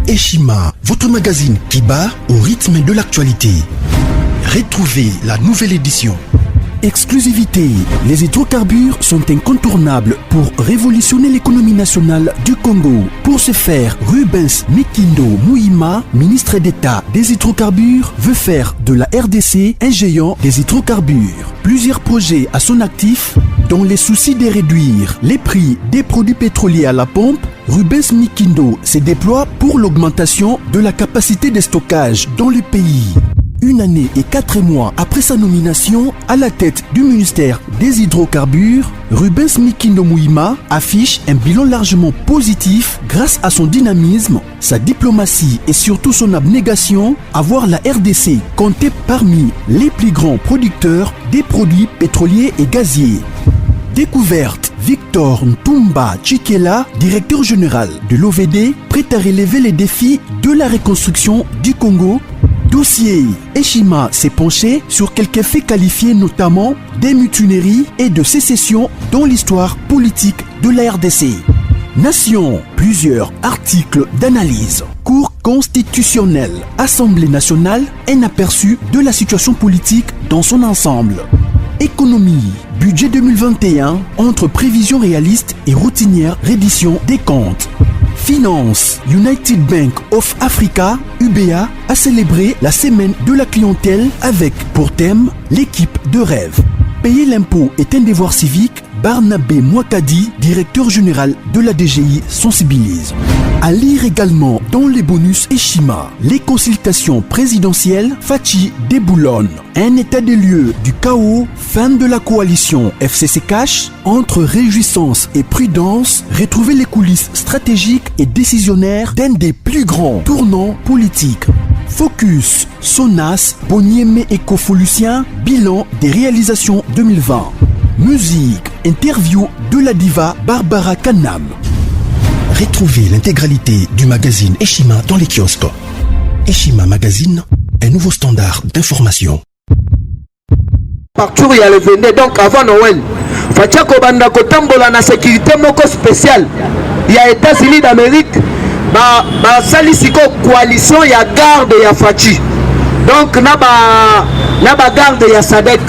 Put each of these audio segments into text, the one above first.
Eshima, votre magazine qui bat au rythme de l'actualité. Retrouvez la nouvelle édition. Exclusivité, les hydrocarbures sont incontournables pour révolutionner l'économie nationale du Congo. Pour ce faire, Rubens Mikindo Mouima, ministre d'État des hydrocarbures, veut faire de la RDC un géant des hydrocarbures. Plusieurs projets à son actif, dans les soucis de réduire les prix des produits pétroliers à la pompe. Rubens Mikindo se déploie pour l'augmentation de la capacité de stockage dans le pays. Une année et 4 mois après sa nomination à la tête du ministère des hydrocarbures, Rubens Mikindo Mouima affiche un bilan largement positif grâce à son dynamisme, sa diplomatie et surtout son abnégation à voir la RDC compter parmi les plus grands producteurs des produits pétroliers et gaziers. Découverte, Victor Ntumba Chikela, directeur général de l'OVD, prêt à relever les défis de la reconstruction du Congo. Dossier, Eshima s'est penché sur quelques faits qualifiés notamment des mutineries et de sécession dans l'histoire politique de la RDC. Nation, plusieurs articles d'analyse. Cour constitutionnelle, Assemblée nationale, un aperçu de la situation politique dans son ensemble. Économie, budget 2021, entre prévisions réalistes et routinières reddition des comptes. Finance, United Bank of Africa, UBA, a célébré la semaine de la clientèle avec pour thème l'équipe de rêve. Payer l'impôt est un devoir civique. Barnabé Mwakadi, directeur général de la DGI, sensibilise. À lire également dans les bonus Eshima, les consultations présidentielles Fachi déboulonnent. Un état des lieux du chaos, fin de la coalition FCC Cash, entre réjouissance et prudence, retrouver les coulisses stratégiques et décisionnaires d'un des plus grands tournants politiques. Focus, Sonas, Bonieme et Kofolusien, bilan des réalisations 2020. Musique, interview de la diva Barbara Kanam. Retrouvez l'intégralité du magazine Eshima dans les kiosques. Eshima Magazine, un nouveau standard d'information. Partout il y a le vendeur, donc avant Noël, Fatiako Banda Kotambola na sécurité moko spéciale. Il y a États-Unis d'Amérique, salisiko coalition ya garde ya Fachi. Donc na ba garde ya Sadek.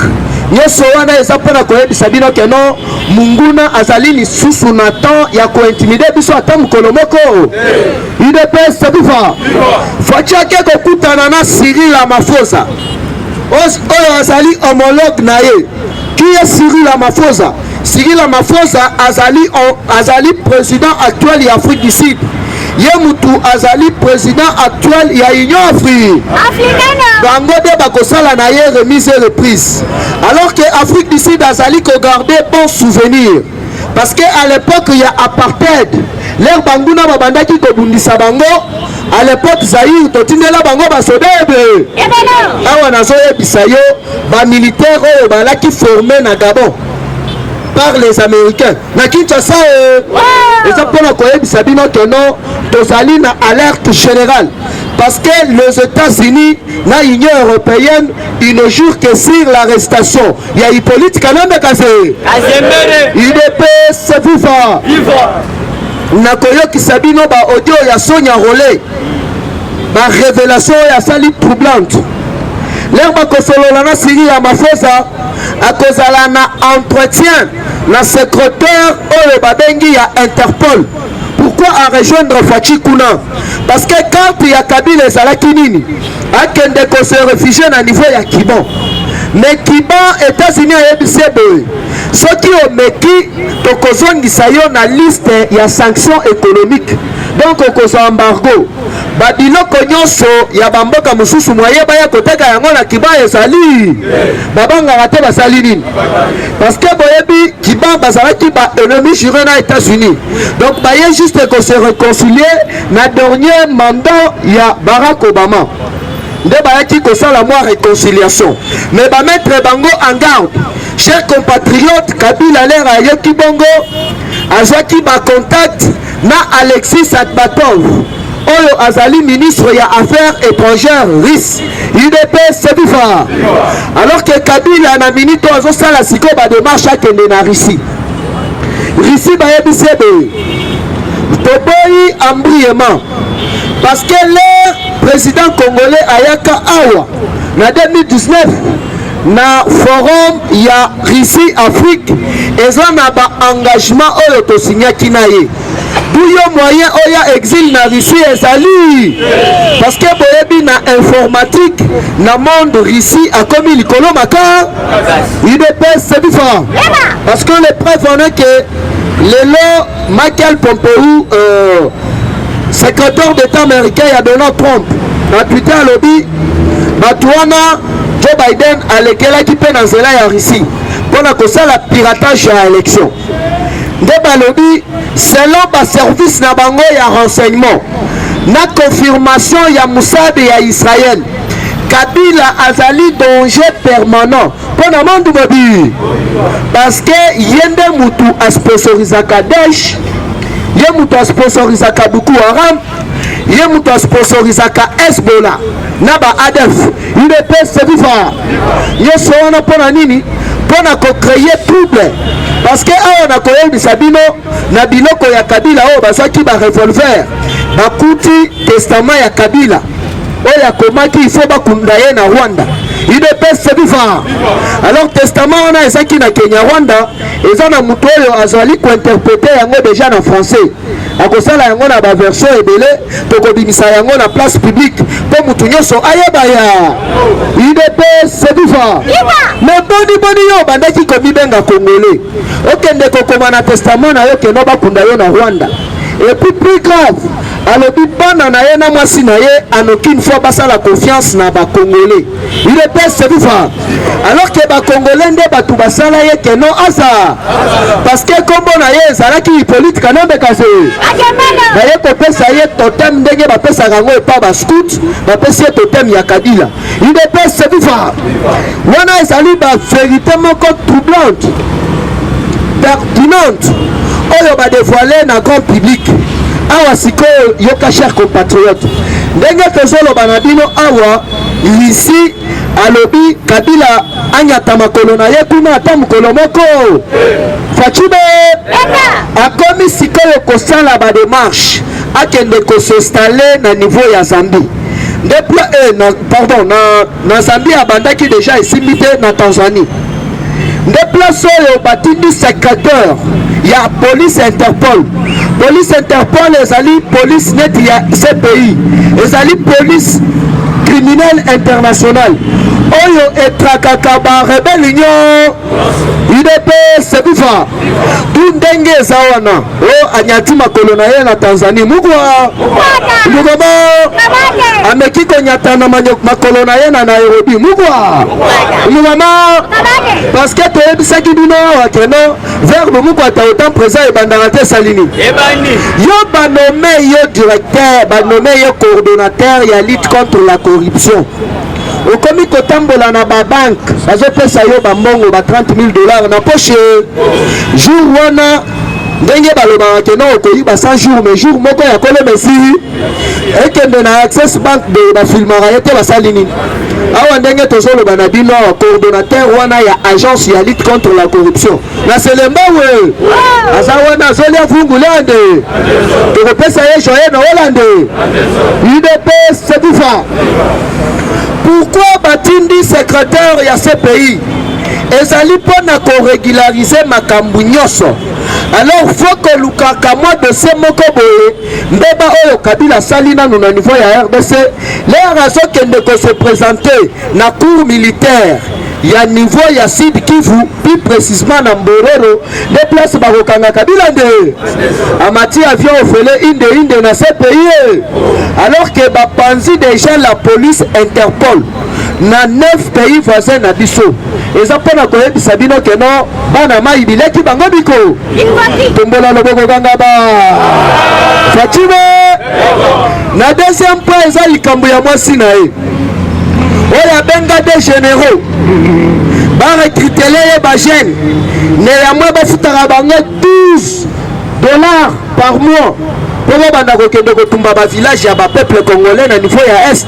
Nyoso wana eza pona koyebisa bino keno munguna azali lisusu na temps ya kointimide biso ata mokolo moko. UDPS sabufa Fachi ake kokutana na Cyril Ramaphosa oyo azali homologue na ye. Qui est Cyril Ramaphosa? Cyril Ramaphosa azali président actuel ya Afrique du Sud. Yemutu azali président actuel ya Union Africaine. Bango de bakosala na ye remise et reprise. Alors que Afrique du Sud azali ko garder bon souvenir. Parce que à l'époque il y a apartheid. L'air banguna babandaki ko bundisa bango. À l'époque Zaïre totindela bango basodebe. Awa nazo yebisa yo ba militaire oyo balaki formé na Gabon par les Américains. Na Kinshasa et ça pour la koyebisa bino que non tozali na alerte générale. Parce que les États-Unis, la Union européenne, ils ne jurent que sur l'arrestation. Il y a Hippolyte Kanambe Kazé. UDPS c'est viva. Nakoyo Kisabino ba audio ya Sonia Rolé. Ba révélation ya sali troublante. L'herbe kosolola na Cyril Ramaphosa a kozala na entretien na secrétaire oyo babengi ya Interpol. Pourquoi à rejoindre Fachi Kuna? Parce que quand il y a Kabila et Salakinini, à Kende ko se réfugié à niveau ya Kiban. Mais Kiban, États-Unis a yebisebe. Ceux qui ont meki, tokozongisa yo na liste ya sanctions économiques. Donc okozo embargo. Babiloko nyonso ya bamboka mususu moye baya koteka yango na Kiban ezali. Babanga rate basali nini? Parce que boyebi Kiban bazalaki ba ennemi juré na États-Unis. Donc baye juste ko se réconcilier na dernier mandat ya Barack Obama. De bayaki ko sala moi réconciliation. Mais ba mettre bango en garde. Chers compatriotes, Kabila l'air a yoki bongo azaki ba contact na Alexis Satbatov. Oyo azali ministre ya affaires étrangères russe. UDPS Sebifa. Alors que Kabila na minute ozo sala siko ba démarche akende na Russie. Russie ba yebisebe. toboyi embrièment parce que le président congolais ayaka awa na 2019 na forum ya Russie Afrique eza na ba engagement oyo to signaki na ye buyo moyen oya exil na Russie ezali parce que boyebi na informatique na monde Russie a commis likolo maka UDPS c'est différent parce que les preuves on est que lelo Michael Pompeo secrétaire d'État américain ya Donald Trump na Twitter lobby batuana Joe Biden alekelaki mpe na nzela ya Russie mpona kosala piratage ya élection nde balobi selon baservice na bango ya renseignement na confirmation ya musade ya Israël Kabila azali danger permanent mpona monde mobile parce que ye nde mutu asponsorizaka Daesh ye mutu asponsorizaka Boko Haram ye mutu asponsorizaka Hezbollah na ba ADF UDPS c'est vivant nyonso wana mpona nini mpona kocreye trouble parce que awa na koyebisa bino na biloko ya Kabila oyo bazwaki barevolver bakuti testament ya Kabila oyo akomaki ifo bakunda ye na Rwanda UDPS c'est vivant alors testament wana ezaki na Kenya Rwanda eza na mutu oyo azali kointerprete yango déjà na français akosala yango na baversion ebele tokobimisa yango na place publique mpo mutu nyonso ayeba ya UDPS c'est vivant mais boni yo bandaki komibenga congolais okende kokoma na testament na yo keno bakunda yo na Rwanda et puis plus grave alobi bana na ye na mwasi na ye anoki une fois basala confiance na bakongolais UDPS c'est vivant alors que bakongolais nde batu basala ye keno aza parce que kombo na ye ezalaki hippolyte kanambekase baye kopesa ye totem ndenge bapesaka yango epa bascout bapesi ye totem ya Kabila UDPS c'est vivant wana ezali bavérité moko troublante pertinente oyo badévoile na grand public awa sikoyo yoka cher compatriote ndenge tozoloba na bino awa lisi alobi Kabila anyata makolo na ye kuna ata mokolo moko facibe akomi sikoyo kosala bademarshe akende kosinstale na niveau ya Zambie na Zambie abandaki deja esimbi te na Tanzanie nde place oyo batindi secrétaire ya police Interpol ezali police neti ya CPI ezali police criminelle internationale oyo etrakaka barebele union UDPS c'est vivant tu ndenge eza wana o anyati makolo na ye na Tanzanie mugwa ameki konyata na makolo na ye na Nairobi mugwa parce que toyebisaki bino awa keno verbe mugwa ta autant présent ebandaka te salini yo banome yo directeur banome yo coordonnateur ya lutte contre la corruption okomi kotambola na babanke bazopesa yo bambongo ba $30,000 na poche jour wana ndenge balobaka keno okoyiba 100 jours mais jour moko ya kolo mesi ekende na Access Bank de bafilmaka ye te basali nini awa ndenge tozoloba na bino coordonnateur wana ya agence ya lutte contre la corruption na Selemba we aza wana azolia vungulande tokopesa ye joye na Hollande UDPS c'est vivant. Pourquoi batindi secrétaire ya CPI ezali mpona korégulariser makambu nyonso alors faut que lukaka mwa dossier moko boye mbeba oyo Kabila asali nanu na niveau ya RDC lere azokende kose présenter na cour militaire ya niveau ya Sud Kivu plus précisément na Mbororo de place bakokanga Kabila nde amati avion ofele inde na CPI alors que bapanzi déjà la police Interpol na 9 pays voisins na biso eza mpona koyebisa bino keno bana mai bileki bango biko tombola loboko kanga ba Fatima na deuxième point eza likambo ya mwasi na ye oyo abenga des généraux barekrutele ye bagene ne ya mwa bafutaka bango $12 par mois mpo bobanda kokende kotumba bavillage ya bapeuple congolais na niveau ya est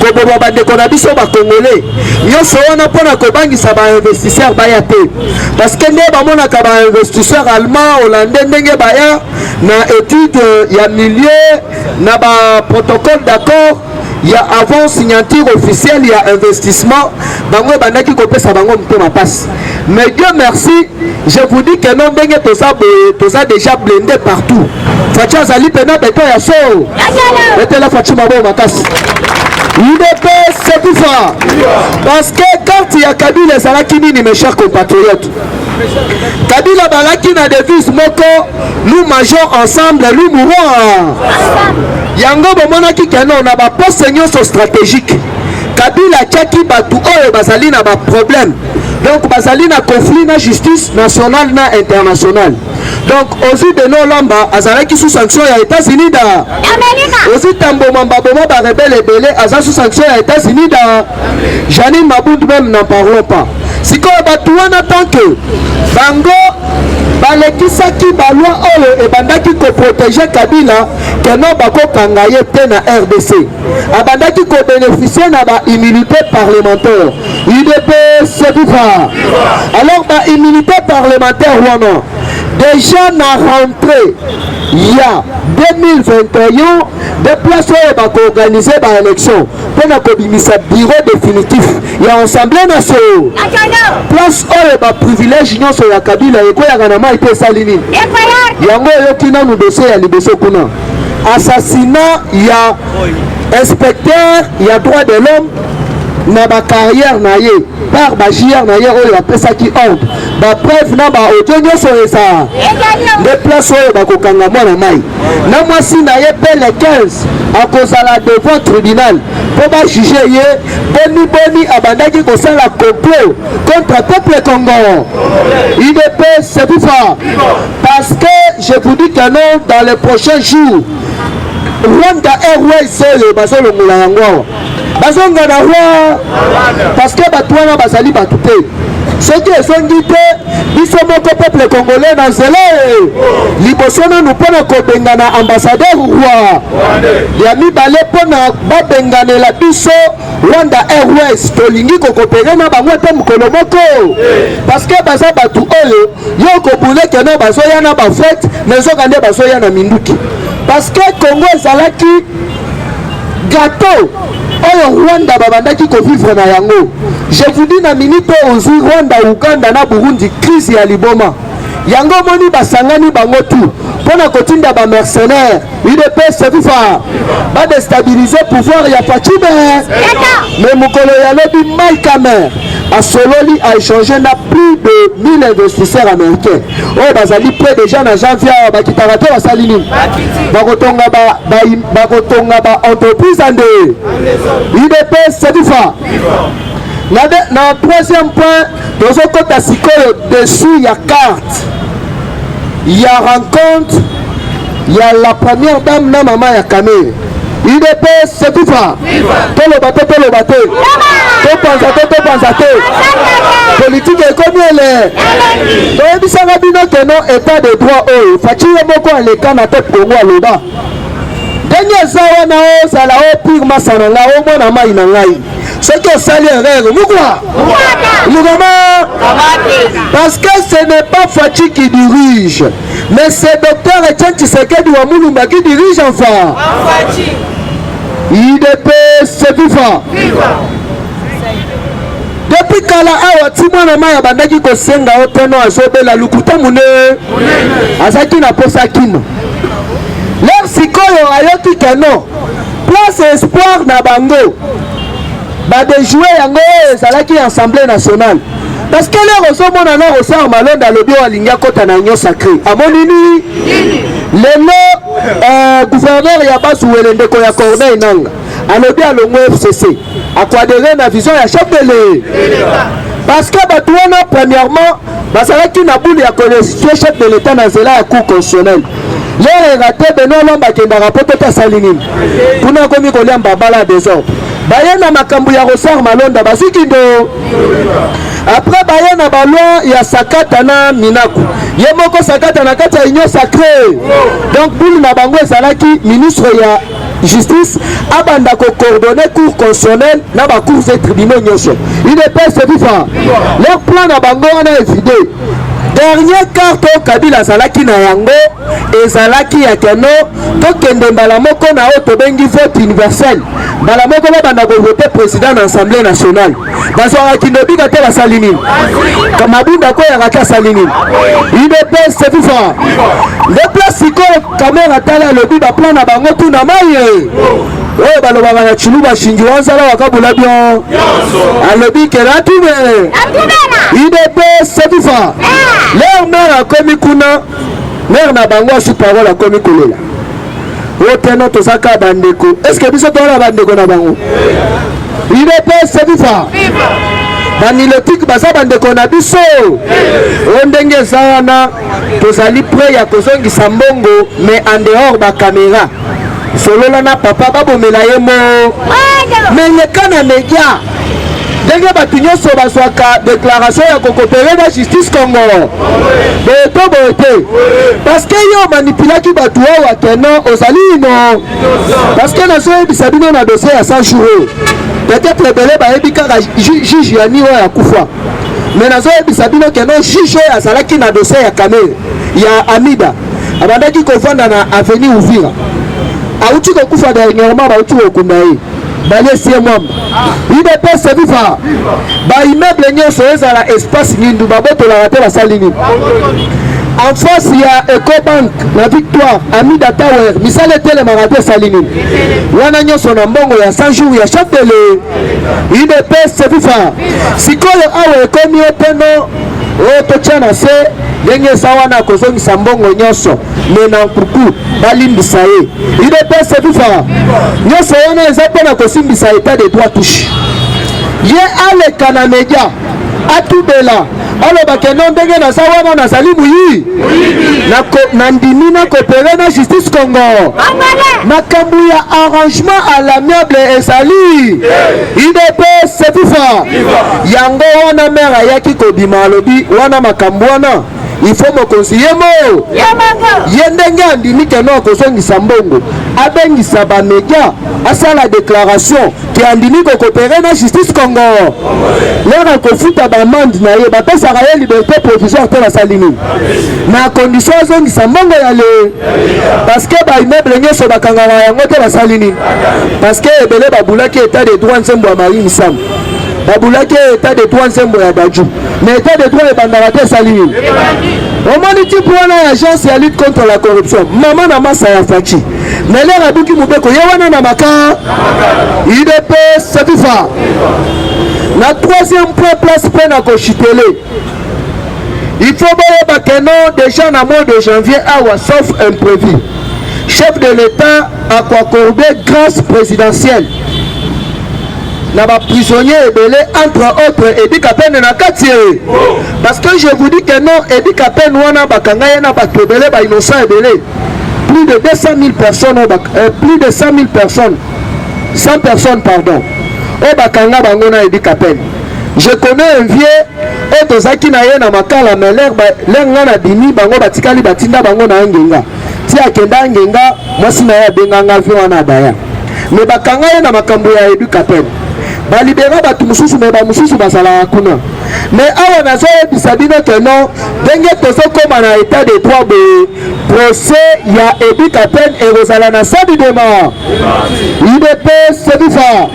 koboba bandeko na biso bakongole nyonso wana mpona kobangisa bainvestisseur baya te parce que nde bamonaka bainvestisseur allemand hollandais ndenge baya na étude ya milieu na baprotocole d'accord ya avant signature officielle ya investissement bango ebandaki kopesa bango motema pasi mais Dieu merci je vous dis que non ndenge toza déjà blindé partout Fachi azali pena beto ya so betela Fachi mabo makasi UDP c'est tout ça parce que quand ya Kabila ezalaki nini mes chers compatriotes Kabila balaki na devise moko nous mangeons ensemble nous mourons yango bomonaki keno na ba poste nyonso stratégique Kabila tiaki batu oyo bazali na ba problème donc bazali na conflit na justice nationale na internationale donc aussi de nos lamba azalaki sous sanction ya États-Unis da aussi tamboma mbaboma ba rebelle ebele aza sous sanction ya États-Unis da Janine Mabund même n'en parlons pas sikoyo batu wana tant que bango balekisaki balwa oyo ebandaki koprotege Kabila keno bakokanga ye te na RDC abandaki kobénéficier na baimmunité parlementaire UDP sebuka alors baimmunité parlementaire wana déjà na rentrée ya 2021 de place oyo bakoorganize baélection mpona kobimisa bureau définitif ya assemblée nationale place oyo baprivilège nyonso ya Kabila ekoyaka na mai te esali nini yango eyoki nanu dossier ya liboso kuna assassinat ya inspecteur ya droit de l'homme na bacarrière na ye par bajiere na ye oyo apesaki ordre bapreuve na baaudio nyonso eza nde place oyo bakokanga mwana mai na mwasi na ye pe le 15 akozala devant tribunal mpo bajuge ye boni abandaki kosala complot contre peuple congo UDP c'est tout ça parce que je vous dis que non dans les prochains jours Rwanda Airways oyo bazolongola yango bazonga na roi parce que bato wana bazali bato te soki esongi te biso moko peuple congolais na nzela liboso nanu mpona kobengana ambassadeur roi ya mibale mpona babenganela biso Rwanda Airways tolingi kokopere na bango te mokolo moko parce que baza bato oyo yo kobule keno bazoya na bafete mezoka nde bazoya na minduki parce que Congo ezalaki gâteau oyo Rwanda babandaki kovivre na yango je vous dis na minute ozwi Rwanda Uganda na Burundi crise ya liboma yango moni basangani bango tu mpona kotinda bamercenaire UDP sevifa badestabiliser pouvoir ya Fachibe mais mokolo ya lobi Maïkamer asololi a échangé na plus de 1000 investisseurs américains oyo bazali près déjà na janvier bakitaka te basali nini bakotonga ba entreprise ande UDP sevifa na troisième point tozokota sikoyo dessus ya carte ya rencontre ya la première dame na mama ya Kamere UDP sevifa toloba te topanza te politique ekomi ele toyebisaka bino keno état de droit oyo Fachi ye moko aleka na te Congo aloba ndenge eza wana ozala opire masana nga omona mai na ngai soki osali erreur mukama parce que ce n'est pas Fachi qui dirige mais c'est docteur Etienne Tshisekedi wa Mulumba qui dirige enfin UDP sevifa depuis kala awa ti mwana mai abandaki kosenga o teno azobela lukuta mune azaki na posa kino leur sikoyo ayoki keno place espoir na bango badejouer yango ezalaki assemblée nationale parce que leur ozomona na Rosar Malonda alobi oyo alingi akota na union sacré amoni nini lelo gouverneur ya Basuwele ndeko ya Corneille Nanga alobi alongo FCC akwadere na vision ya chef de l'État parce que bato wana premièrement bazalaki na boule ya constituer chef de l'État na nzela ya cour constitutionnelle lere rate Benoît Lomba akendaka po te asali nini kuna komi koliamba bala désordre baye na makambo ya Rosar Malonda baziki ndo après baye na baloi ya sakata na minaku ye moko sakata na kati ya union sacrée donc boule na bango ezalaki ministre ya justice abanda ko coordonner cour constitutionnelle na ba cours et tribunaux nyonso UDPS viva leur plan na bango wana efide dernier carte Kabila azalaki na yango ezalaki ya keno tokende mbala moko na oyo tobengi vote universel mbala moko babanda kovote président na assemblée nationale bazwaka kindobika te basali nini kamabunda koyaka te asali nini UDPS viva nde place sikoyo kamera tala alobi baplan na bango tuna maye oyo balobaka na chulu bashingi wanzala wakabula bien alobi ke natume UDPS viva leur mère akomi kuna mère na bango asu parole akomi kolela oteno tozaka bandeko est-ce que biso toona bandeko na bango UDPS viva banilotique baza bandeko na biso o ndenge eza wana tozali prêt ya kozongisa mbongo mais en dehors bacaméra solola na papa babomela ye mo mais leka na média ndenge bato nyonso bazwaka déclaration ya kokopere na justice Congo boye te parce que yo manipulaki bato oyo akeno ozali ino parce que nazoyebisa bino na dossier ya 100 jours peut-être ebele bayebi kaka juge yani oyo akufa mais nazoyebisa bino keno juge oyo azalaki na dossier ya Kamel ya Amida abandaki kovanda na avenue Uvira auti kokufa dernièrement bauti kokunda ye baliesie mwamba UDPS viva baimmeuble nyonso ezala espace nindu babotolaka te basali nini en face ya Ecobank na Victoire Amida Tower misala etelemaka te esali nini wana nyonso na mbongo ya 100 jours ya Châtelet UDPS viva sikoyo awa ekomi oteno oyo totia na se ndenge eza wana kozongisa mbongo nyonso me na nkuku balimbisa ye UDPS viva nyonso wana eza mpona kosimbisa état de droit touche ye aleka na media atubela alobake no ndenge naza wana nazali muyi na ndimi na kopere na justice Congo makambo ya arrangement à l'amiable ezali UDPS viva yango wana mere ayaki kobima alobi wana makambo wana il faut mokonzi ye mo ye ndenge andimi keno akozongisa mbongo abengisa bamedia asala déclaration ke andimi kokopere na justice Congo lero akofuta bamande na ye bapesaka ye liberté provisoire te basali nini na condition azongisa mbongo ya le parce que baimmeuble nyonso bakangaka yango te basali nini parce que ebele babulaki état de droit nzembo ya Marie Misambo babulaki état de droit nzembo ya Daju mais état de droit ebandaka te esali nini omoni tipe wana ya agence ya lutte contre la corruption mama na masa ya faci mais lero abuki mobeko ye wana na maka UDPS viva na troisième point place mpe na kochitele il faut boyeba keno déjà na mois de janvier awa sauf imprévu chef de l'état akwaccordé grâce présidentielle na ba prisonnier ebele entre autres Edi Kapene na kati parce que je vous dis que non Edi Kapene wana bakanga ye na bato ebele ba innocent ebele plus de 200 000 personnes plus de 100 000 personnes 100 personnes pardon o bakanga bango na Edi Kapene je connais un vieux otozaki na ye na makala mais l'air ngana dini bango batikali batinda bango na ngenga ti akenda ngenga mwasi na ya benganga vi wana daya mais bakanga ye na makambo ya Edi Kapene balibera bato mosusu me bamosusu bazalaka kuna mais awa nazoyebisa bino ke non ndenge tozokoma na état de droit boye procès ya Edi Kapene ekozala na sabidema UDPS viva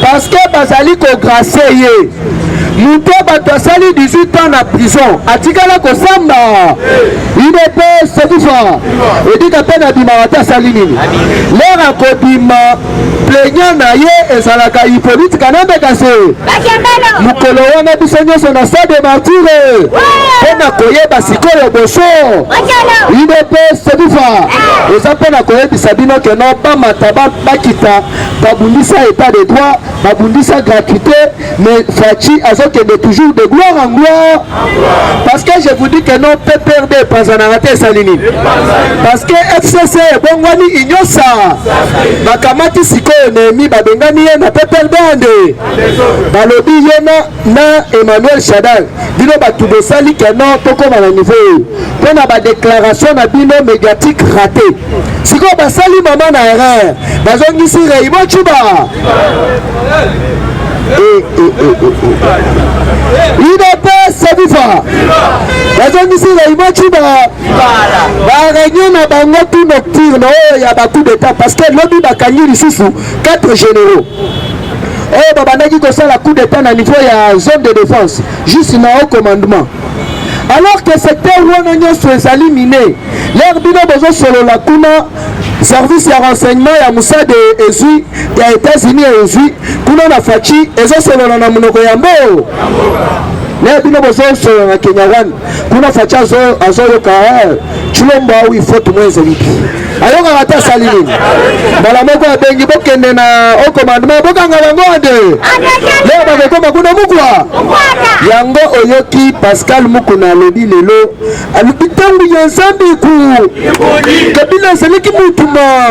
parce que bazali kograce ye moto bato asali 18 ans na prison atikala kosamba UDPS viva Edi Kapene abimaka te asali nini lero akobima plaignant na ye ezalaka hipolitika nambeka se mokolo wana biso nyonso na stade de martyre mpona koyeba sikoyo boso UDPS viva eza mpona koyebisa bino keno bamata bakita babundisa état de droit babundisa gratuité mais faci azokende toujours de gloire en gloire parce que je vous dis que non PPRD epanzanaka te esali nini parce que FCC ebongwani inyosa bakamati sikoyo nemi babengani ye na PPRD ande balobi ye na Emmanuel Chadal bino batu bosali ke non tokoma na niveau pour na ba déclaration na bino médiatique raté siko basali mama na erreur bazongisi Raymond Tchouba UDPS viva bazongisi Raymond Tchouba ba réunion na bango tout nocturne ya ba coup d'état parce que lobi bakangi lisusu 4 généraux babandaki kosala coup d'état na niveau ya zone de défense juste na haut commandement alors que secteur wana nyonso ezali miné l'air bino bozosolola kuna service ya renseignement ya Moussad ezwi ya États-Unis ezwi kuna na fachi ezosolola na monoko ya mbo l'air bino bozosolola na Kenya wana kuna fachi azoyoka chulombo au ifoto mweze wiki ayoka kata salini bala moko abengi bokende na au commandement bokanga bango ande leo bakekoma kuna mukwa yango oyoki Pascal Mukuna lobi lelo alubitangu ya Nzambe ku kabila saliki mutuma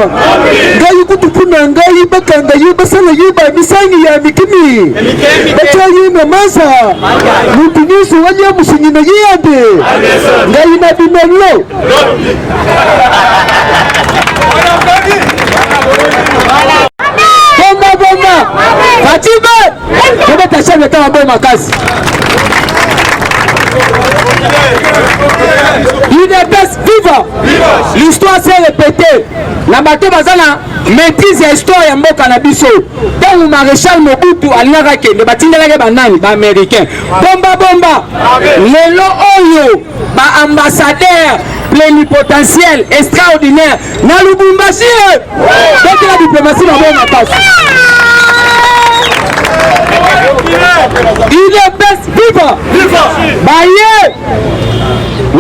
ngai kutupuna ngai bakanga yibasala yiba misangi ya mikimi bachayi na masa mutu nyusu wanya musinyina yande ngai na binolo Bomba Fatima Comment t'achètes le temps à bon makasi UDPS viva l'histoire s'est répétée na bato bazana maîtrise ya histoire ya mboka na biso tangu maréchal Mobutu alingaka kende batindelaki banani ba américain bomba lelo oyo ba ambassadeur plénipotentiel extraordinaire na Lubumbashi donc la diplomatie na bon makasi UDPS viva baye.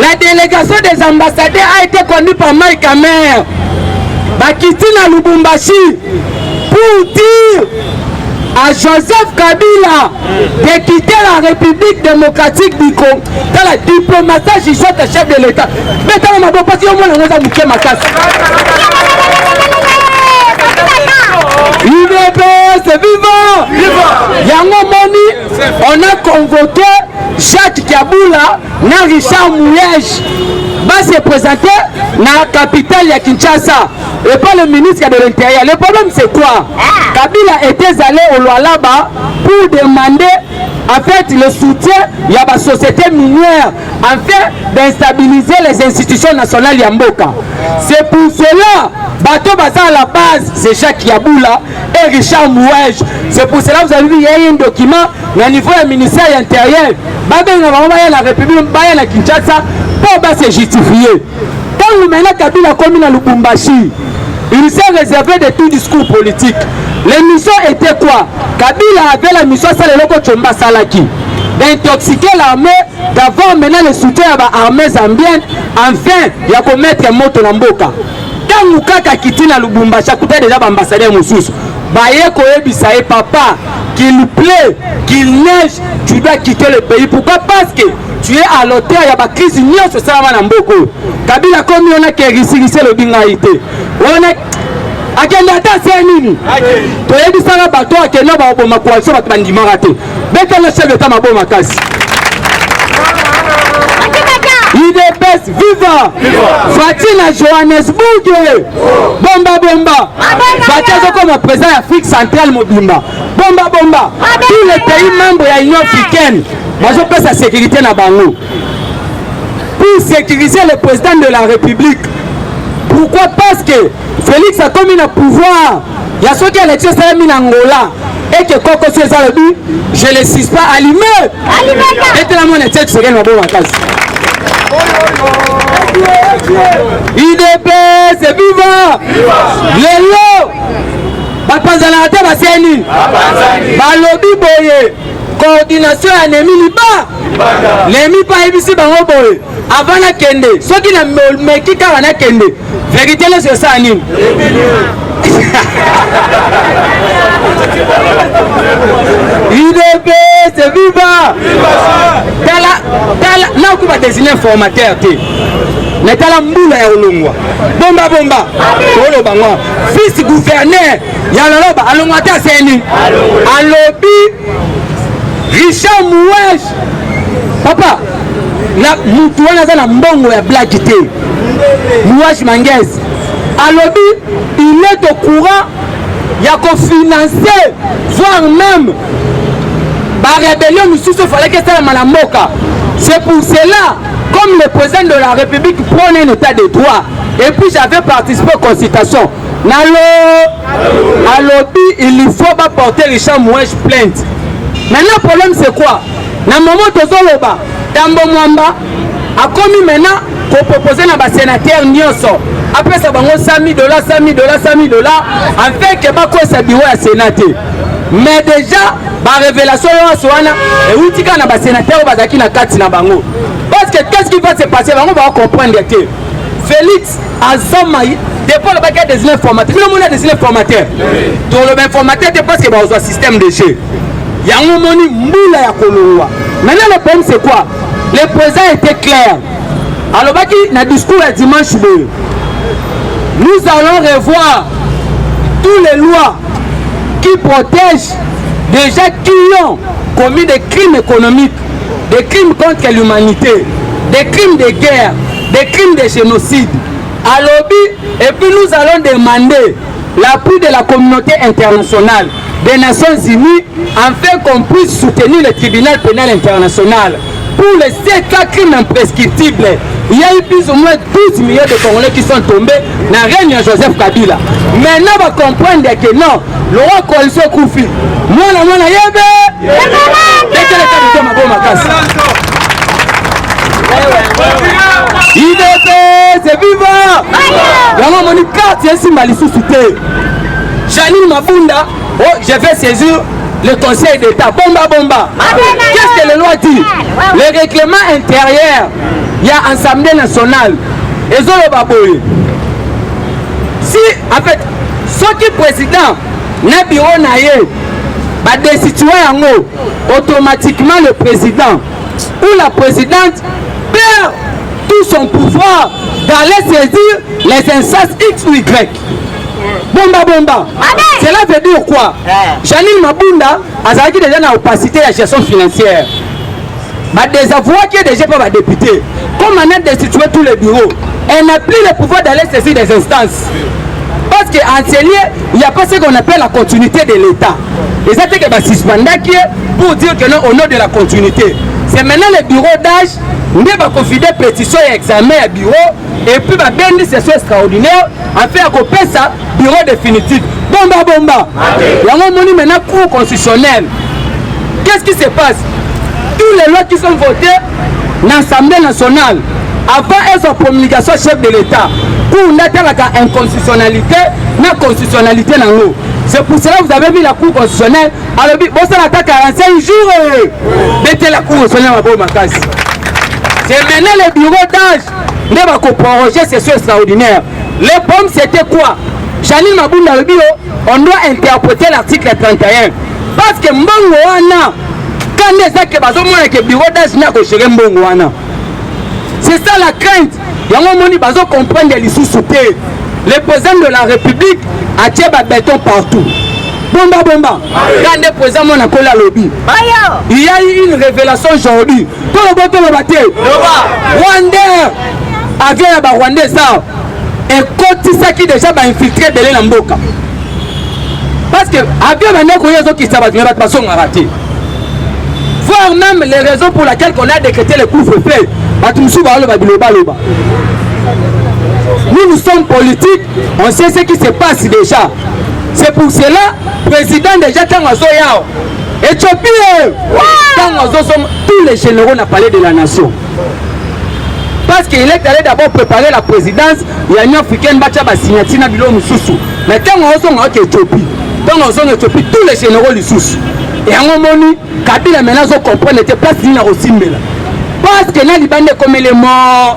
La délégation des ambassadeurs a été conduite par Mike Amer Bakiti na Lubumbashi pour dire à Joseph Kabila de quitter la République démocratique du Congo. Dans la diplomatie, je suis chef de l'État. Mais dans ma bonne partie, on va mouiller ma casse. UDPS vivant. Yango Moni, on a convoqué Jacques Kabula, na Richard Mouyej va se présenter dans la capitale de Kinshasa et pas le ministre de l'Intérieur. Le problème c'est quoi? Kabila était allé au Lualaba pour demander en fait le soutien de la société minière afin d'instabiliser les institutions nationales Yamboka. C'est pour cela Bato Baza à la base c'est Jacques Kabula et Richard Mouyej. C'est pour cela que vous avez vu il y a un document au niveau du ministère de l'Intérieur. La République la Kinshasa pour se justifier. Quand maintenant Kabila commis dans Lubumbashi, il s'est réservé de tout discours politique. L'émission était quoi? Kabila avait la mission d'intoxiquer l'armée, d'avoir maintenant le soutien à l'armée zambienne, enfin il y a commettre un mot en Mboka. Quand Mukaka quitte na Lubumbashi, écoutez déjà l'ambassadeur Moussous, Baye Koyebisaye papa, qu'il plaît, qu'il neige, tu dois quitter le pays. Pourquoi? Parce que tu es à l'auteur, il y a la crise union sur ça en Mboko. Kabila comme on a qui réussi le bingaïté. On a Akendata c'est nini? Tu es dit ça là bateau à Kenya ba ma coalition ba bandima raté. Mais quand le chef de ma bon makasi. UDPS viva Fatina Johannesburg bomba Fatia comme président Afrique centrale Mobimba bomba tous les pays membres de l'Union africaine ils ont sa sécurité na bango pour sécuriser le président de la République. Pourquoi? Parce que Félix a commis le pouvoir. Il y a ceux qui ont l'élection en Angola et que Koko César je ne les cite pas allumé et la monnaie tête serait ma bonne case. UDPS c'est vivant. Lelo bapanzana te baseni balobi boye coordination ya nemi liba nemi pa ebisi bango boye avant na kende soki na meki kaka na kende vérité le c'est ça nini UDPS c'est vivant. Tala na ko ba désigner informateur te mais tala mbula ya olongwa bomba tolo bango fils gouverneur ya loloba alongwa ta seni alobi Richard Mouèche papa la mutu wana za na mbongo ya black té Mouèche Manguez alobi il est au courant ya ko financer voire même ba rébellion mususu fallait que ça la mboka. C'est pour cela comme le président de la République prône un état de droit et puis j'avais participé aux consultations alobi il faut pas porter Richard Mouèche plainte. Maintenant le problème c'est quoi? Na moment tozoloba Tambo Mwamba a commis maintenant pour proposer na ba sénateur nyonso après ça bango $100,000 $100,000 afin que ba ko sa bureau ya sénateur. Mais déjà ba révélation yo soana et utika na ba sénateur bazaki na kati na bango. Parce que qu'est-ce qui va se passer? Bango va comprendre que Félix Azamai dépend le bac des informateurs. Nous on a des informateurs. Dans le informateur c'est parce que ba au système de jeu. Yango moni mbula ya kolongwa. Maintenant le problème c'est quoi? Le président était clair. Alors baki na discours à dimanche nous allons revoir toutes les lois qui protègent des gens qui ont commis des crimes économiques, des crimes contre l'humanité, des crimes de guerre, des crimes de génocide. À lobby, et puis nous allons demander l'appui de la communauté internationale, des Nations Unies, afin qu'on puisse soutenir le tribunal pénal international pour les 7 cas crimes imprescriptibles. Il y a eu plus ou moins 12 millions de Congolais qui sont tombés dans le règne de Joseph Kabila. Maintenant, on va comprendre que non, le roi coalition Koufi, moi, yebe, IDP, c'est vivant. Vraiment, mon carte, c'est un mali sous-souté. Janine Mabunda, oh, je vais saisir le conseil d'État. Bomba. Qu'est-ce que les lois disent? Le règlement intérieur, il y a l'Assemblée nationale. Et Zolo Baboye. Si, en fait, ce qui est président, n'a bureau naïe, bah destituer automatiquement le président ou la présidente perd tout son pouvoir d'aller saisir les instances X ou Y. Bomba. Cela veut dire quoi? Janine Mabunda a dit déjà dans l'opacité de la gestion financière. Bah, désavouer qui est déjà pas député. Comme on a destitué tous les bureaux, elle n'a plus le pouvoir d'aller saisir des instances. Parce qu'en ce lieu, il n'y a pas ce qu'on appelle la continuité de l'État. Et ça, c'est que pour dire que non, au nom de la continuité. C'est maintenant le bureau d'âge, nous va confier pétition et examen à bureau, et puis va bien une session extraordinaire, afin qu'on paie ça, bureau définitif. Bomba. Il y a un moment maintenant cour constitutionnel. Qu'est-ce qui se passe? Tous les lois qui sont votées dans l'Assemblée nationale, avant elles sont promulgation chef de l'État, pour la inconstitutionnalité, la constitutionnalité dans nous. C'est pour cela que vous avez vu la Cour constitutionnelle. Alors, bon, ça l'attaque 45 jours. Mettez la Cour constitutionnelle à Bomakas. C'est maintenant le bureau d'âge. Nous allons proroger session extraordinaire. Le problème, c'était quoi? Janine Mabunda le bio, on doit interpréter l'article 31. Parce que Mbongo Wana, quand les gens qui ont le bureau d'âge n'a pas géré Mbongo Wana. C'est ça la crainte. Il y a un moment où ils comprennent les sous-soutés. Le président de la République a tiré le béton partout. Bomba. Quand le président a collé à lobby. Il y a eu une révélation aujourd'hui. Tout le monde est battu. Rwandais. Avec la Rwandais, ça. Et quand ça qui déjà va infiltrer de l'Amboka. Parce que, avec les gens qui savent que les personnes ont raté. Voire même les raisons pour lesquelles on a décrété le couvre-feu. Nous sommes politiques, on sait ce qui se passe déjà. C'est pour cela, le président déjà Tangazoyao, Éthiopie, tous les généraux n'ont parlé de la nation. Parce qu'il est allé d'abord préparer la présidence, il y a une africaine qui a signé na bilo mususu. Mais quand on est en Éthiopie, tous les généraux les sous. Et à un moment, Kabila maintenant comprend n'était pas signé à Osimbela. Parce que dans les bandes comme les morts,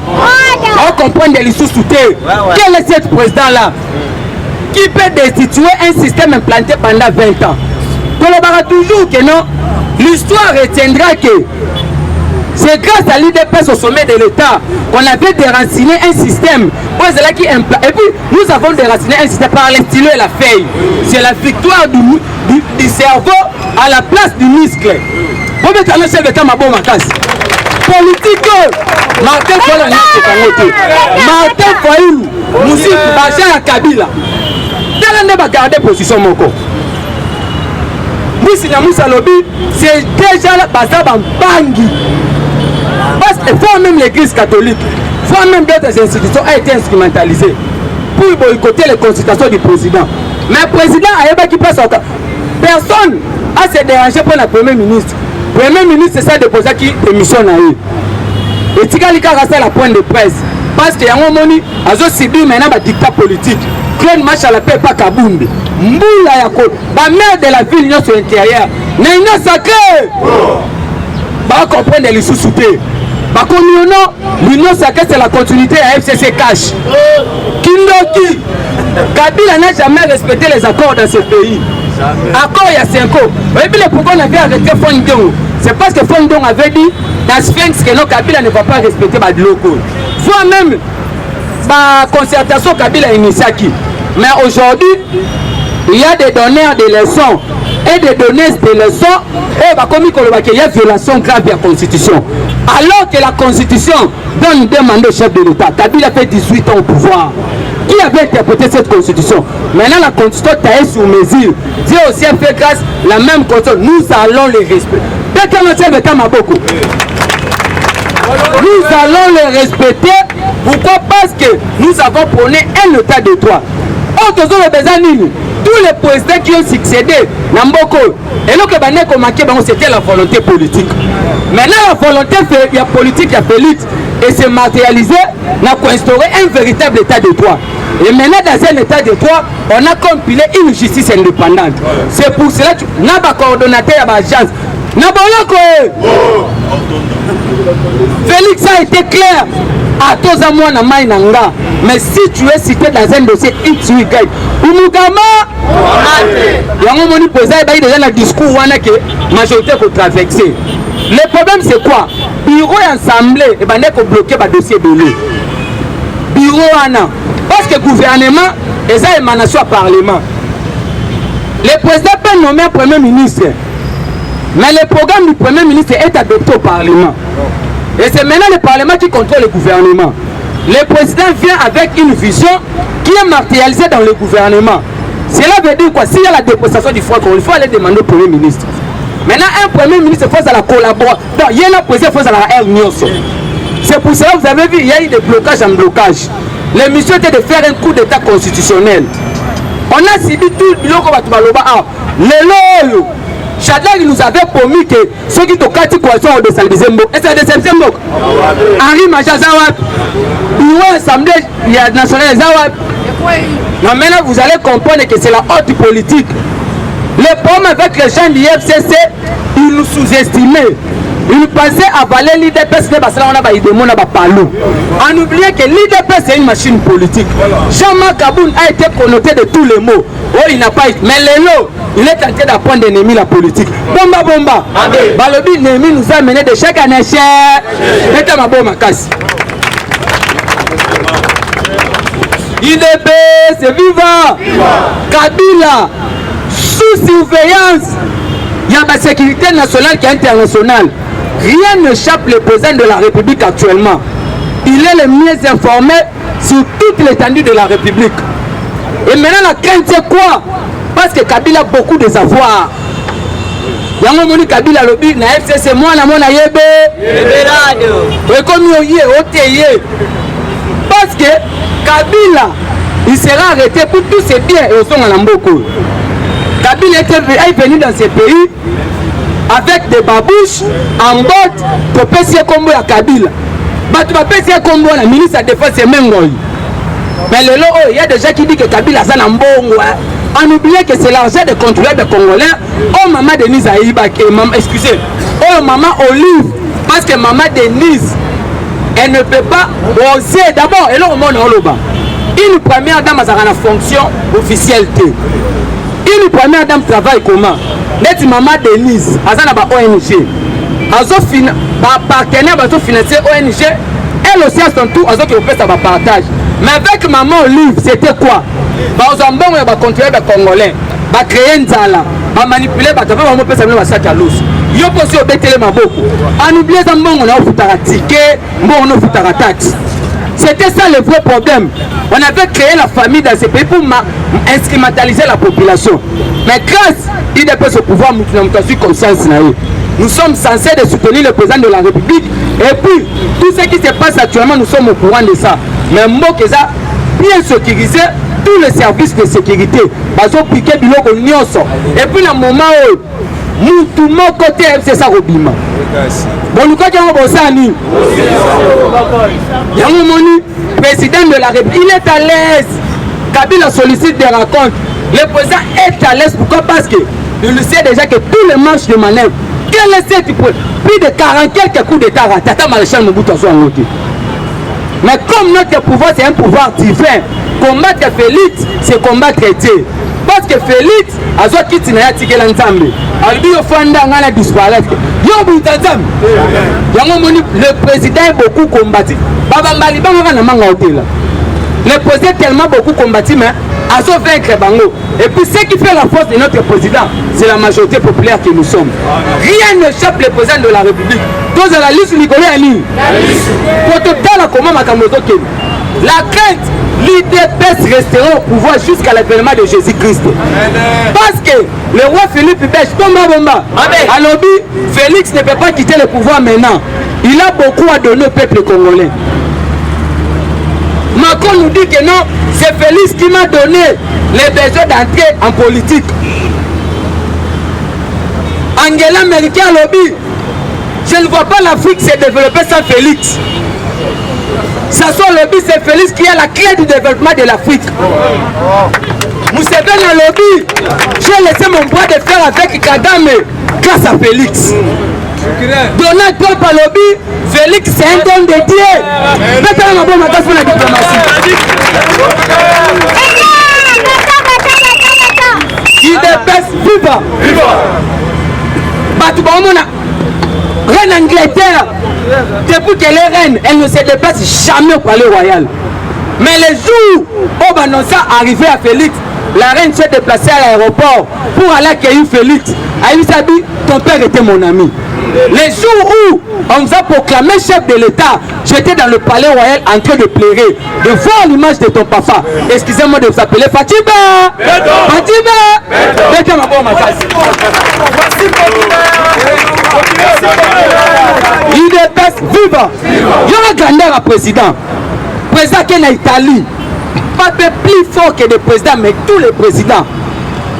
on comprend les sous-soutés. Quel est ce président-là qui peut destituer un système implanté pendant 20 ans? On verra toujours que non, l'histoire retiendra que c'est grâce à l'IDPS au sommet de l'État qu'on avait déraciné un système. Et puis nous avons déraciné un système par les stylos et la feuille. C'est la victoire du cerveau à la place du muscle. bobeta na chef d'état mabo makasi politique Martin Fayulu Martin Fayulu musique baja ya Kabila tala nde ba garder position moko Mwisi na Moussa Lobi c'est déjà la basa bangi parce que faut même l'église catholique faut même d'autres institutions a été instrumentalisées pour boycotter les consultations du président mais le président a qui passe encore personne a se dérangé pour la premier ministre c'est ça déposer qui émission na eu et tikali ka rasa la point de presse parce que yango moni azo subir maintenant ba dictat politique Claude Marche à la paix pas Kabumbi mbula ya ko ba maire de la ville nyonso intérieure na ina sacré ba comprendre les sous-soutés ba communo l'union sacrée c'est la continuité à FCC cash Kindoki Kabila n'a jamais respecté les accords dans ce pays accord il y a 5 ans et puis le pourquoi on avait arrêté Fondong c'est parce que Fondong avait dit dans Sphinx que non Kabila ne va pas respecter les locaux soit même la concertation Kabila initiaki mais aujourd'hui il y a des donneurs de leçons et des donneuses de leçons et comme il y a violation grave de la constitution alors que la constitution donne des mandats au chef de l'État. Kabila fait 18 ans au pouvoir. Qui avait interprété cette constitution? Maintenant la constitution taillée sur mesure. Dieu aussi a fait grâce la même constitution. Nous allons les respecter. Nous allons les respecter. Pourquoi? Parce que nous avons prôné un état de droit. Tous les présidents qui ont succédé, et donc c'était la volonté politique. Maintenant la volonté politique a fait lutte et s'est matérialisée pour instaurer un véritable état de droit. Et maintenant dans un état de droit, on a compilé une justice indépendante. C'est pour cela que nous avons coordonnateur à l'agence. Félix a été clair à tous à moi mais si tu es cité dans un dossier X ou Y il y a déjà le discours que majorité faut traverser. Le problème c'est quoi? Bureau et assemblée et ben bloquer le dossier de l'eau. Bureau parce que le gouvernement et ça émanation au parlement. Le président peut nommer un premier ministre. Mais le programme du premier ministre est adopté au Parlement. Et c'est maintenant le Parlement qui contrôle le gouvernement. Le président vient avec une vision qui est matérialisée dans le gouvernement. Cela veut dire quoi? S'il y a la dépostation du front, il faut aller demander au Premier ministre. Maintenant, un Premier ministre faut à la collaboration. Donc, il y a un président faut à la réunion. C'est pour cela que vous avez vu, il y a eu des blocages en blocage. La mission était de faire un coup d'état constitutionnel. On a subi tout le long. Chadla nous avait promis que ceux qui ont kati coalition au déstabiliser Mbo. Et c'est la déception Mbo. Henri Macha Zawad, bureau assemblée nationale Zawad. Non, maintenant vous allez comprendre que c'est la haute politique. Le problème avec les gens de l'IFCC, ils nous sous-estimaient. Ils pensaient avaler l'IDPS, en oubliant que l'IDPS c'est une machine politique. Jean-Marc Kaboun a été connoté de tous les mots. Oh, il n'a pas été. Mais Lélo, il est tenté d'apprendre d'ennemis la politique. Bomba bomba. Balobi Némi nous a mené de chaque année cher. Mettez ma bombe à casse. IDPS, c'est vivant. Kabila, sous surveillance. Il y a la sécurité nationale qui est internationale. Rien n'échappe le président de la République actuellement. Il est le mieux informé sur toute l'étendue de la République. Et maintenant la crainte c'est quoi? Parce que Kabila a beaucoup de savoir. Yango moni Kabila lobi na FCC moi na mona yebe. Et comme yoye oteye. Parce que Kabila il sera arrêté pour tous ses biens et au son à l'amboko. Kabila est venu dans ce pays avec des babouches en botte pour passer combo à Kabila. Tu vas passer combo à la ministre de la Défense c'est Mengoy. Mais le lot, il y a des gens qui disent que Kabila a un bon. On oublie que c'est l'argent des contribuables congolais. Oh maman Denise Aïba, excusez. Oh maman Olive, parce que maman Denise, elle ne peut pas oser. D'abord, elle a au monde en loba. Une première dame a une fonction officielle. Une première dame travaille comment? Net maman Denise, elle a une ONG. Elle a partenaire pour financer ONG. Elle aussi a son tour, elle a fait partage. Mais avec maman Olive, c'était quoi? Ils ont contrôler les Congolais, ils ont créé une zala, ils ont manipulé, ils ont fait un sac à l'os. yo posi obetele maboko en oublier ça mbongo na ofutaka ticket mbongo na ofutaka taxe. C'était ça le vrai problème. On avait créé la famille dans ce pays pour instrumentaliser la population. Mais grâce à l'IDPS au pouvoir, nous sommes censés de soutenir le président de la République. Et puis, tout ce qui se passe actuellement, nous sommes au courant de ça. Mais Mbokéza, bien sécurisé, tous les services de sécurité, ils ont piqué du logo Nyonso. Et puis, dans le moment où tout mon côté, c'est ça, Robima. Bon, nous avons ça, nous. Le président de la République, il est à l'aise. Kabila sollicite des rencontres. Le président est à l'aise. Pourquoi? Parce que il sait déjà que tous les manches de manœuvre, quel est ce type? Plus de 40 quelques coups d'État, Tata Maréchal Mobutu a noté. Mais comme notre pouvoir, c'est un pouvoir divin, combattre Félix, c'est combattre Dieu. Parce que Félix, a zo kiti na ya tikela nzambe. Albi yo fanda ngana disparaître. Yo butanzam. Yango moni le président est beaucoup combattu. Baba Mbali banga na manga hôtel. Le président tellement beaucoup combattu mais a zo vaincre bango. Et puis ce qui fait la force de notre président, c'est la majorité populaire que nous sommes. Rien ne chape le président de la République. Tous à la liste Nicolas Ali. Pour total comment makamoto ke. La crainte, l'IDPS restera au pouvoir jusqu'à l'avènement de Jésus-Christ. Parce que le roi Philippe Bèche, alors Félix ne peut pas quitter le pouvoir maintenant. Il a beaucoup à donner au peuple congolais. Macron nous dit que non, c'est Félix qui m'a donné les besoins d'entrer en politique. Angela Merkel a lobby. Je ne vois pas l'Afrique se développer sans Félix. Ça soit le lobby, c'est Félix qui a la clé du développement de l'Afrique. Museveni a lobby. J'ai laissé mon bras de fer avec Kagame grâce à Félix. Donald Trump a lobby. Félix, c'est un don de Dieu. Mettez-le ma bonne matin pour la diplomatie. Il dépasse viva. Reine Angleterre, depuis qu'elle est reine, elle ne se déplace jamais au palais royal. Mais les jours où Banonsa arrivait à Félix, la reine s'est déplacée à l'aéroport pour aller accueillir Félix. Aïssabi, ton père était mon ami. Les jours où on nous a proclamé chef de l'État, j'étais dans le palais royal en train de pleurer, de voir l'image de ton papa. Excusez-moi de vous appeler Fatiba. Fatiba. Mettez ma bonne massage. Il dépasse viva. Il y aura grandeur à président. Président qui est en Italie. Pas plus fort que le président, mais tous les présidents.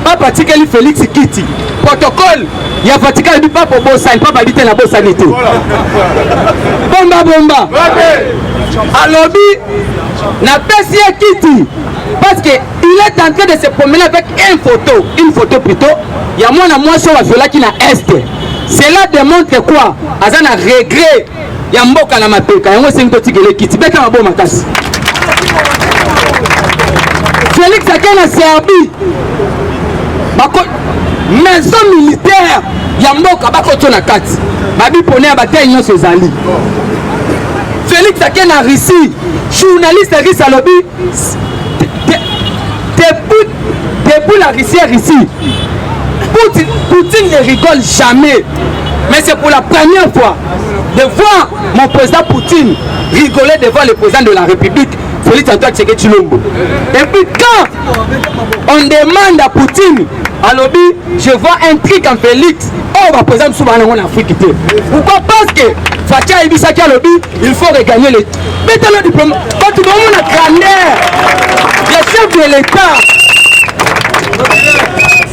Pas particulièrement Félix Kiti. Protocole. Il y a Vatican du pape au Bossan, pas habiter la Bossanité. Bomba. À lobby, n'a pas si Kiti. Parce qu'il est en train de se promener avec une photo plutôt. Il y a moi sur la viola qui n'a est. Cela démontre quoi? Azana regret. Il y a Mboka na mapeka. Il y a un petit Kiti. Beka ma bomba casse. Félix a gagné la Serbie. Maison militaire. Yamboka bakoto na kati. Babi pone a bataille non sezali. Félix a gagné la Russie. Journaliste russe à lobby. Debout la Russie. Poutine ne rigole jamais. Mais c'est pour la première fois de voir mon président Poutine rigoler devant le président de la République. Félix Antoine Tshisekedi Tshilombo. Et puis quand on demande à Poutine, à lobby, je vois un truc en Félix. Oh, par exemple, souvent en Afrique. Pourquoi? Parce que Fatia et Bissaki à lobby, il faut regagner les. Mettez le diplôme. Quand tu vois la grandeur, le chef de l'État,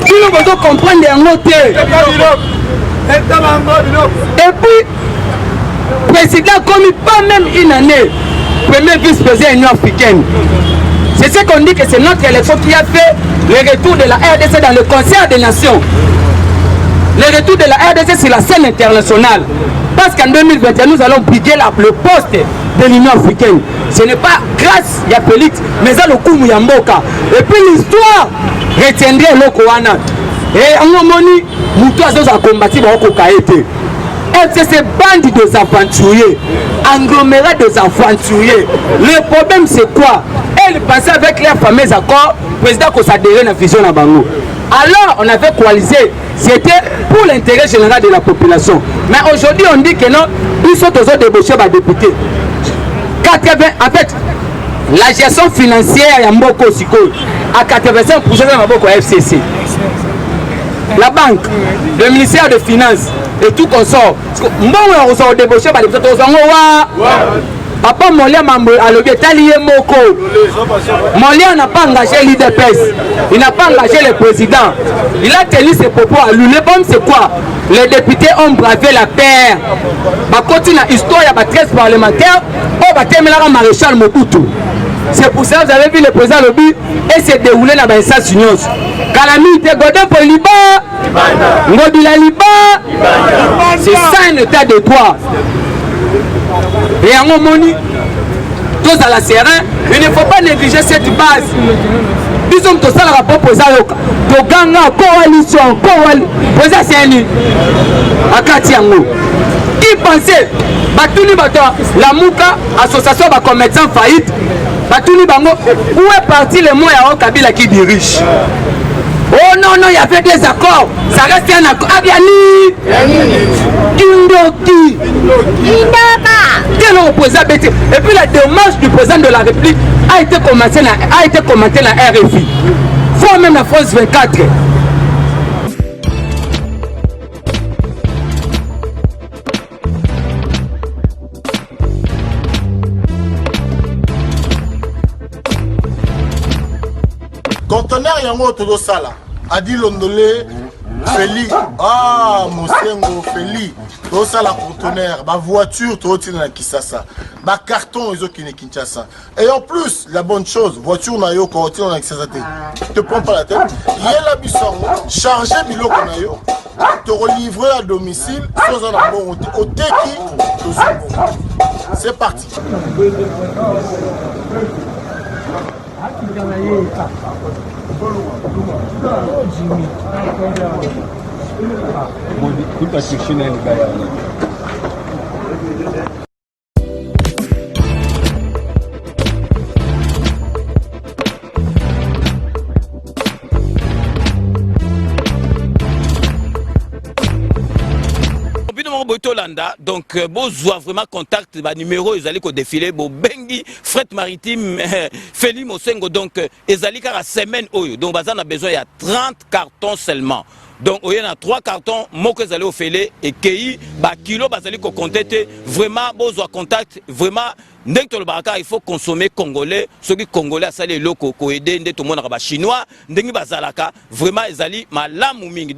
qui nous besoin comprendre un autre. Et puis, président commis pas même une année. Premier vice-président de l'Union africaine. C'est ce qu'on dit que c'est notre élection qui a fait le retour de la RDC dans le concert des nations. Le retour de la RDC sur la scène internationale. Parce qu'en 2021, nous allons briguer le poste de l'Union africaine. Ce n'est pas grâce à Félix, mais à l'Okumu Yamboka. Et puis l'histoire retiendrait l'Okoana. Et en Omoni, nous avons combattu le Kaete. FCC bande des aventuriers, agglomérat des aventuriers. Le problème c'est quoi? Et ils pensaient avec leurs fameux accords, le président qu'on s'adhérait à la vision à Bango. Alors on avait coalisé, c'était pour l'intérêt général de la population. Mais aujourd'hui on dit que non, ils sont toujours débauchés par députés. 80, en fait, la gestion financière il y a Mboko Siko à 85% de Mboko FCC. La banque, le ministère des Finances et tout consort. Mboko on s'est débauché par députés. Papa Molia a le détaillé Moko. Molia n'a pas engagé l'IDPS. Il n'a pas engagé le président. Il a tenu ses propos à lui. Le bon c'est quoi? Les députés ont bravé la terre. Bah continue l'histoire, il y a 13 parlementaires. Oh bah terminer maréchal Mobutu. C'est pour ça que vous avez vu le président Lobi et s'est déroulé dans les sens unions. Calamité Godin pour Liba. Ngobila Liba. C'est ça un état de droit. Et en Omoni, tous à la serein, il ne faut pas négliger cette base. Ils ont tout ça le rapport pour ça. Pour Ganga, coalition, pour ça c'est un Akatiango. Qui pensait, Batouni Bato, la Mouka, association de commerçants faillite, Batouni Bango, où est parti le mot Yao Kabila qui dirige? Oh non, non, il y avait des accords. Ça reste un accord. Abiani Kindoki Quel opposant bêté. Et puis la démarche du président de la République a été commentée dans la RFI. Faut même la France 24. Conteneur yango todo sala adi londolé Feli Mosengo Feli todo sala conteneur ba voiture todo tina na Kisasa ba carton ezo kine Kinshasa et en plus la bonne chose voiture na yo ko tina na Kisasa te prends pas la tête yela bisongo charger biloko na yo te relivrer à domicile sans un bon au teki c'est parti. Donc, besoin vraiment contact, numéro, ils allaient défiler, bengi, fret maritime, Feli Mosengo, donc, ils allaient à la semaine, donc, on a besoin, il y a 30 cartons seulement. Donc, il y a 3 cartons, moi que vous allez au Félé, et qui, kilo, vous allez contacter, vraiment, besoin contact, vraiment, il faut consommer congolais, ceux qui congolais, ça les locaux, qui aident, tout le monde chinois, vraiment, ils allaient, ma lame ou mingi.